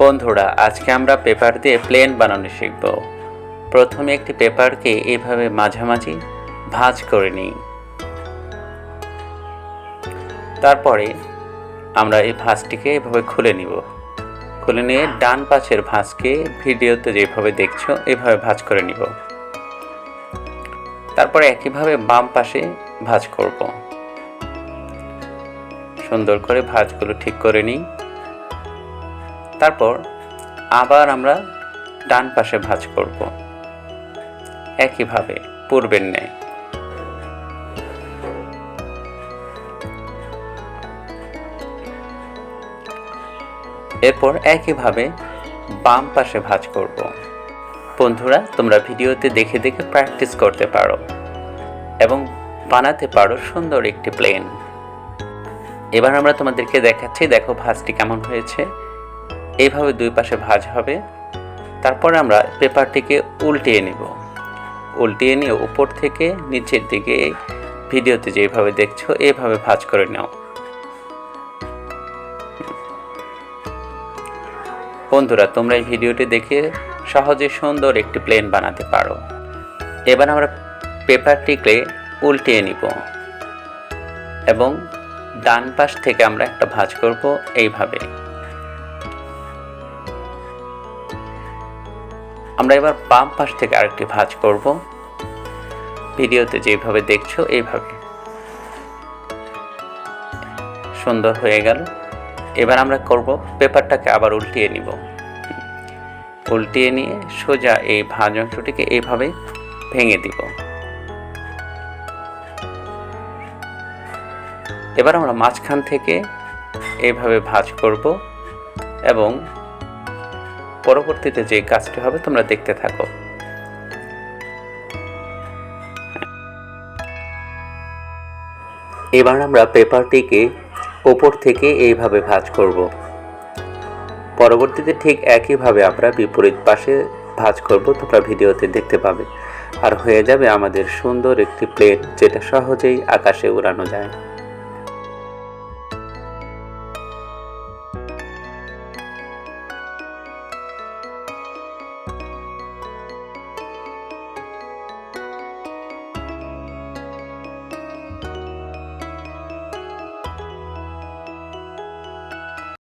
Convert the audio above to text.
বন্ধুরা, আজকে আমরা পেপার দিয়ে প্লেন বানানো শিখব। প্রথমে একটি পেপারকে এইভাবে মাঝামাঝি ভাঁজ করে নিই। তারপরে আমরা এই ভাঁজটিকে এভাবে খুলে নিব। খুলে নিয়ে ডান পাশের ভাঁজকে ভিডিওতে যেভাবে দেখছো এভাবে ভাঁজ করে নিব। তারপরে একইভাবে বাম পাশে ভাঁজ করব। সুন্দর করে ভাঁজগুলো ঠিক করে নিই। তারপর আবার আমরা ডান পাশে ভাঁজ করব একইভাবে পূর্বের ন্যায়। এরপর একইভাবে বাম পাশে ভাঁজ করব। বন্ধুরা, তোমরা ভিডিওতে দেখে দেখে প্র্যাকটিস করতে পারো এবং বানাতে পারো সুন্দর একটি প্লেন। এবার আমরা তোমাদেরকে দেখাচ্ছি, দেখো ভাঁজটি কেমন হয়েছে। এইভাবে দুই পাশে ভাঁজ হবে। তারপরে আমরা পেপারটিকে উল্টিয়ে নিব। উল্টিয়ে নিয়ে উপর থেকে নিচের দিকে ভিডিওতে যেভাবে দেখছো এইভাবে ভাঁজ করে নাও। বন্ধুরা, তোমরা এই ভিডিওটি দেখে সহজে সুন্দর একটি প্লেন বানাতে পারো। এবার আমরা পেপারটিকে উল্টিয়ে নিব এবং ডান পাশ থেকে আমরা একটা ভাঁজ করব এইভাবে। আমরা এবার বাম পাশ থেকে আরেকটি ভাঁজ করব ভিডিওতে যেভাবে দেখছো এইভাবে। সুন্দর হয়ে গেল। এবার আমরা করব পেপারটাকে আবার উল্টিয়ে নিব। উল্টিয়ে নিয়ে সোজা এই ভাঁজ অংশটিকে এইভাবে ভেঙে দিব। এবার আমরা মাঝখান থেকে এইভাবে ভাঁজ করব এবং পরবর্তীতে যে কাজটি হবে তোমরা দেখতে থাকো। এবার আমরা পেপারটিকে উপর থেকে এইভাবে ভাঁজ করব। পরবর্তীতে ঠিক একইভাবে আমরা বিপরীত পাশে ভাঁজ করব, তোমরা ভিডিওতে দেখতে পাবে। আর হয়ে যাবে আমাদের সুন্দর একটি প্লেন, যেটা সহজেই আকাশে উড়ানো যায়।